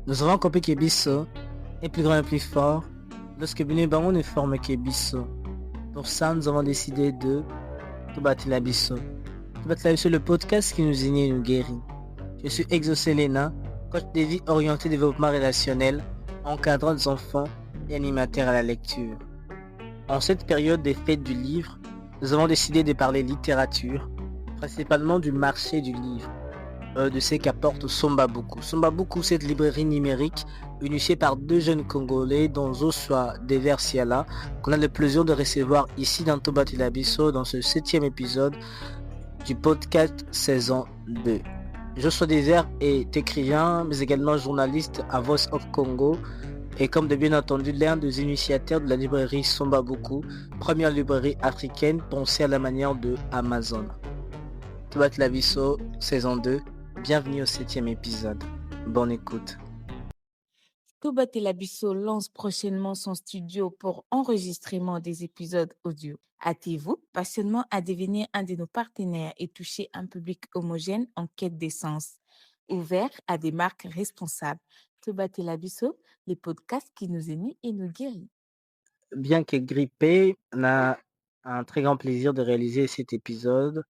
Nous avons compris que Bisso est plus grand et plus fort lorsque Binibango ne forme que Bisso. Pour ça, nous avons décidé de tout battre la Bisso. Tout battre la Bisso, le podcast qui nous unit et nous guérit. Je suis Exaucé Lena, coach de vie orienté développement relationnel, encadrant des enfants et animateur à la lecture. En cette période des fêtes du livre, nous avons décidé de parler littérature, principalement du marché du livre, de ce qu'apporte Sombabuku. Sombabuku, cette librairie numérique initiée par deux jeunes Congolais, dont Joshua Deversiala, qu'on a le plaisir de recevoir ici dans Toba Tilabiso dans ce 7e épisode du podcast saison 2. Joshua Dever est écrivain, mais également journaliste à Voice of Congo, et comme de bien entendu l'un des initiateurs de la librairie Sombabuku, première librairie africaine pensée à la manière de Amazon. Toba Tilabiso, saison 2, bienvenue au 7e épisode. Bonne écoute. Toba Telabiso lance prochainement son studio pour enregistrement des épisodes audio. Hâtez-vous passionnément à devenir un de nos partenaires et toucher un public homogène en quête d'essence, ouvert à des marques responsables. Toba Telabiso, les podcasts qui nous unissent et nous guérit. Bien que grippé, on a un très grand plaisir de réaliser cet épisode.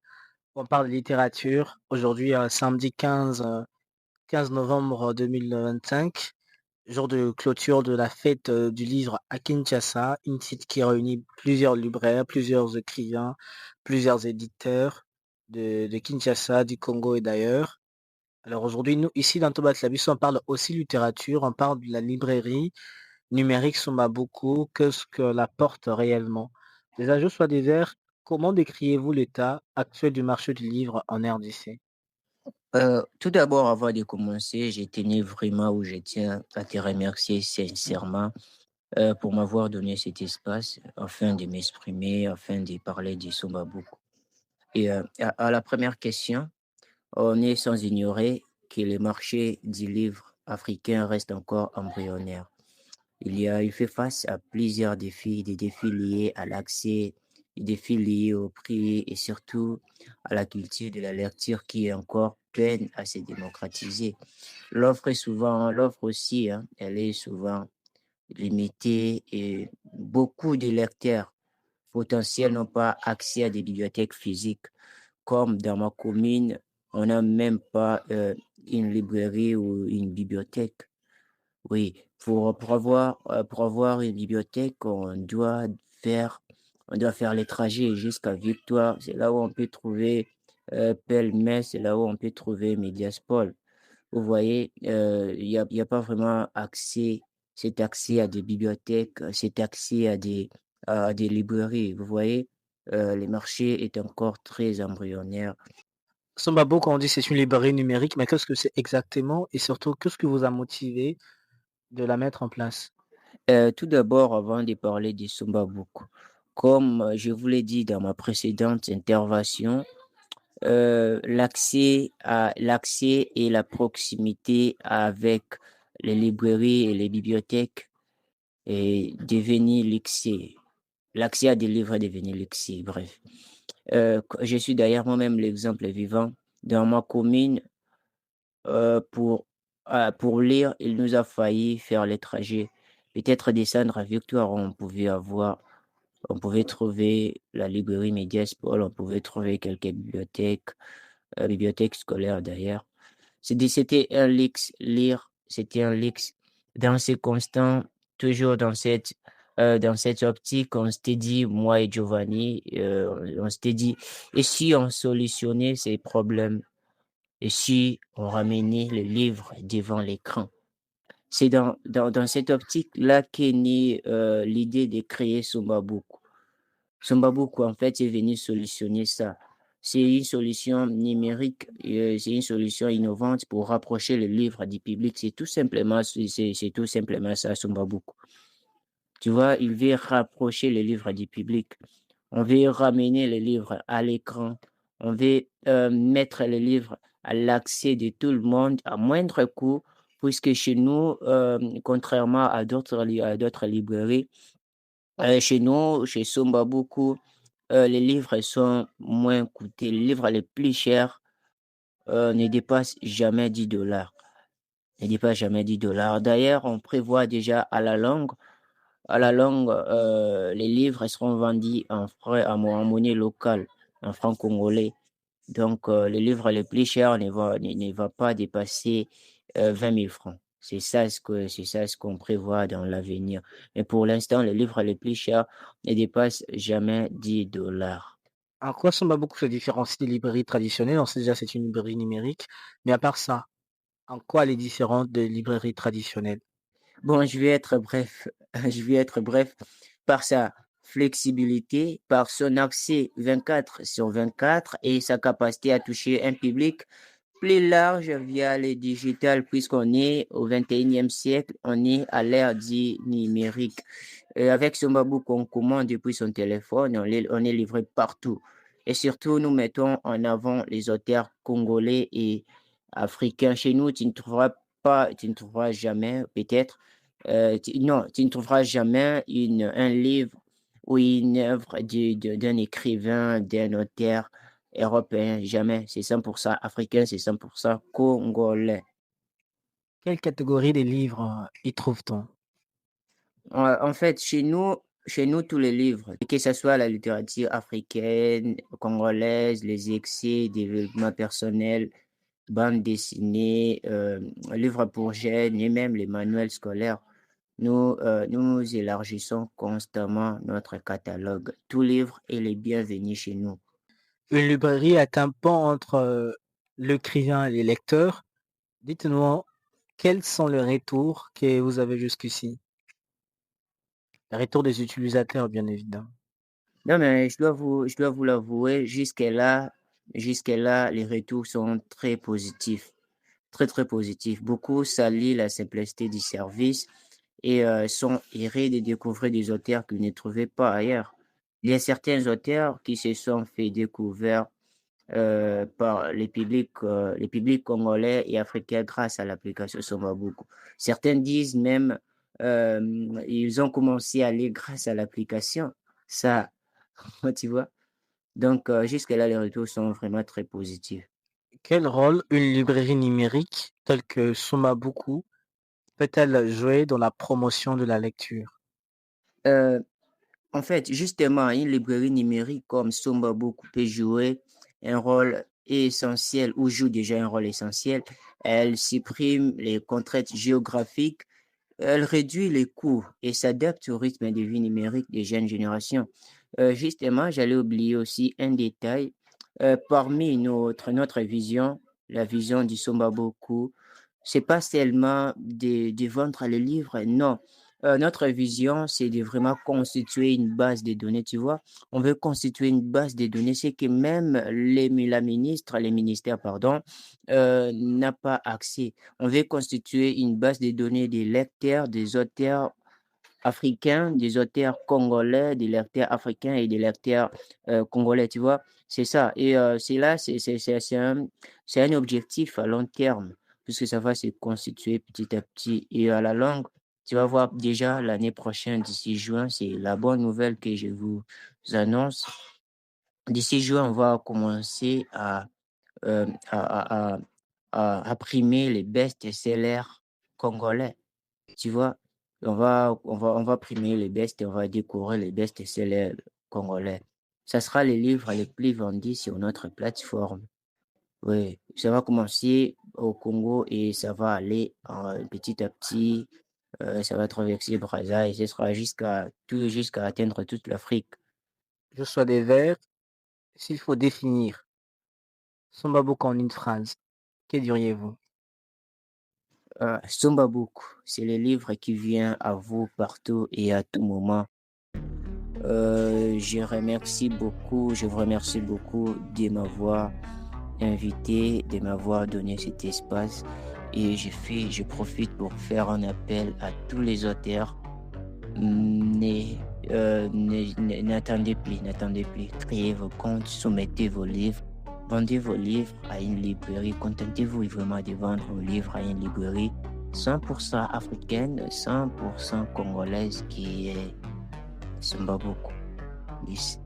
On parle de littérature. Aujourd'hui, samedi 15 novembre 2025, jour de clôture de la fête du livre à Kinshasa, une site qui réunit plusieurs libraires, plusieurs écrivains, plusieurs éditeurs de Kinshasa, du Congo et d'ailleurs. Alors aujourd'hui, nous, ici dans Tobat Labus, on parle aussi littérature, on parle de la librairie numérique Sombabuku, qu'est-ce que la porte réellement? Déjà, juste soit des airs, comment décriez-vous l'état actuel du marché du livre en RDC? Tout d'abord, avant de commencer, je tenais vraiment ou je tiens à te remercier sincèrement pour m'avoir donné cet espace afin de m'exprimer, afin de parler du Sombabuku. Et à la première question, on est sans ignorer que le marché du livre africain reste encore embryonnaire. Il fait face à plusieurs défis, des défis liés à l'accès, des défis liés au prix et surtout à la culture de la lecture qui est encore pleine à se démocratiser. L'offre aussi, hein, elle est souvent limitée et beaucoup de lecteurs potentiels n'ont pas accès à des bibliothèques physiques. Comme dans ma commune, on n'a même pas une librairie ou une bibliothèque. Oui, pour avoir une bibliothèque, on doit faire les trajets jusqu'à Victoire. C'est là où on peut trouver Pêle-Mêle, c'est là où on peut trouver Mediaspol. Vous voyez, il y a pas vraiment cet accès à des bibliothèques, cet accès à des librairies. Vous voyez, le marché est encore très embryonnaire. Sombabuku, on dit c'est une librairie numérique, mais qu'est-ce que c'est exactement? Et surtout, qu'est-ce qui vous a motivé de la mettre en place? Tout d'abord, avant de parler du Sumbabook, comme je vous l'ai dit dans ma précédente intervention, l'accès et la proximité avec les librairies et les bibliothèques est devenu luxe. L'accès à des livres est devenu luxe, bref. Je suis d'ailleurs moi-même l'exemple vivant. Dans ma commune, pour, pour lire, il nous a failli faire les trajets. Peut-être descendre à Victoire, on pouvait trouver la librairie Mediaspol, on pouvait trouver quelques bibliothèques scolaires d'ailleurs. C'était un luxe, lire, c'était un luxe. Dans ces constants, toujours dans cette optique, on s'était dit, moi et Giovanni, on s'était dit, et si on solutionnait ces problèmes, et si on ramenait le livre devant l'écran? C'est dans cette optique-là qu'est née l'idée de créer Sombabuku. Sombabuku, en fait, est venu solutionner ça. C'est une solution numérique, c'est une solution innovante pour rapprocher le livre du public. C'est tout simplement ça, Sombabuku. Tu vois, il veut rapprocher le livre du public. On veut ramener le livre à l'écran. On veut mettre le livre à l'accès de tout le monde à moindre coût, puisque chez nous, contrairement à d'autres librairies, chez nous, chez Sombabuku, les livres sont moins coûtés. Les livres les plus chers ne dépassent jamais 10 dollars. ne dépasse jamais 10 $. D'ailleurs, on prévoit déjà à la longue, les livres seront vendus en monnaie locale, en francs congolais. Donc, les livres les plus chers ne va pas dépasser 20 000 francs. C'est ça ce qu'on prévoit dans l'avenir. Mais pour l'instant, les livres les plus chers ne dépassent jamais 10 $. En quoi Samba beaucoup se différencie des librairies traditionnelles? On sait déjà c'est une librairie numérique, mais à part ça, en quoi elle est différente des librairies traditionnelles? Bon, je vais être bref. Je vais être bref. Par sa flexibilité, par son accès 24/24 et sa capacité à toucher un public plus large via le digital, puisqu'on est au 21e siècle, on est à l'ère du numérique. Et avec ce MacBook, on commande depuis son téléphone, on est livré partout. Et surtout, nous mettons en avant les auteurs congolais et africains. Chez nous, tu ne trouveras jamais, peut-être, non, tu ne trouveras jamais un livre ou une œuvre d'un écrivain, d'un auteur européen, jamais. C'est 100% africain, c'est 100% congolais. Quelle catégorie des livres y trouve-t-on? En fait, chez nous, tous les livres, que ce soit la littérature africaine, congolaise, les essais, développement personnel, bande dessinée, livres pour jeunes et même les manuels scolaires, nous élargissons constamment notre catalogue. Tout livre est le bienvenu chez nous. Une librairie est un pont entre l'écrivain et les lecteurs. Dites-nous quels sont les retours que vous avez jusqu'ici? Les retours des utilisateurs, bien évidemment. Non, mais je dois vous l'avouer, jusque-là, les retours sont très positifs. Très, très positif. Beaucoup s'allient la simplicité du service et sont heureux de découvrir des auteurs qu'ils ne trouvaient pas ailleurs. Il y a certains auteurs qui se sont fait découvrir par les publics congolais et africains grâce à l'application Somabuku. Certains disent même ils ont commencé à lire grâce à l'application. Ça, tu vois. Donc, jusque-là, les retours sont vraiment très positifs. Quel rôle une librairie numérique telle que Somabuku peut-elle jouer dans la promotion de la lecture? Euh, En fait, justement, une librairie numérique comme Sombabook peut jouer un rôle essentiel ou joue déjà un rôle essentiel. Elle supprime les contraintes géographiques, elle réduit les coûts et s'adapte au rythme de vie numérique des jeunes générations. Justement, j'allais oublier aussi un détail. Parmi notre vision, la vision du Sombaboku, c'est pas seulement de vendre les livres, non. Notre vision, c'est de vraiment constituer une base de données, tu vois. On veut constituer une base de données, c'est que même les ministères, pardon, n'a pas accès. On veut constituer une base de données des lecteurs, des auteurs africains, des auteurs congolais, des lecteurs africains et des lecteurs congolais, tu vois. C'est ça. Et c'est là, c'est un objectif à long terme, puisque ça va se constituer petit à petit. Et à la longue, tu vas voir déjà l'année prochaine, d'ici juin, c'est la bonne nouvelle que je vous annonce. D'ici juin, on va commencer à primer les best-sellers congolais. Tu vois, on va primer les best et on va découvrir les best-sellers congolais. Ça sera les livres les plus vendus sur notre plateforme. Oui, ça va commencer au Congo et ça va aller petit à petit. Ça va traverser le Brazza et ce sera jusqu'à atteindre toute l'Afrique. Je sois des vers, s'il faut définir Sombabuku en une phrase, que diriez-vous? Sombabook, c'est le livre qui vient à vous partout et à tout moment. Je vous remercie beaucoup de m'avoir invité, de m'avoir donné cet espace et je profite pour faire un appel à tous les auteurs. N'attendez plus, créez vos comptes, soumettez vos livres, vendez vos livres à une librairie, contentez-vous vraiment de vendre vos livres à une librairie 100% africaine, 100% congolaise qui est Sombabuku. Yes.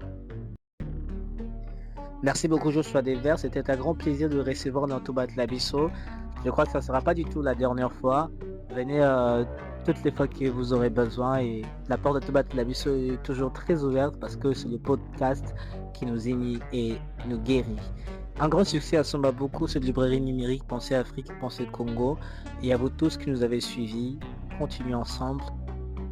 Merci beaucoup Joshua Desvers, c'était un grand plaisir de recevoir dans Toubat Labisso. Je crois que ça ne sera pas du tout la dernière fois. Venez toutes les fois que vous aurez besoin et la porte de Tobat Labisso est toujours très ouverte parce que c'est le podcast qui nous unit et nous guérit. Un grand succès à Samba beaucoup, cette librairie numérique Pensez Afrique, Pensez Congo. Et à vous tous qui nous avez suivis, continuez ensemble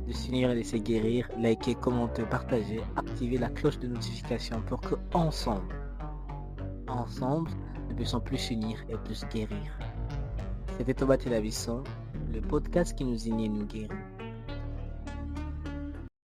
de s'unir et de se guérir. Likez, commentez, partagez, activez la cloche de notification pour que ensemble, nous puissions plus s'unir et plus guérir. C'était Tobat Labisso, le podcast qui nous unit et nous guérit.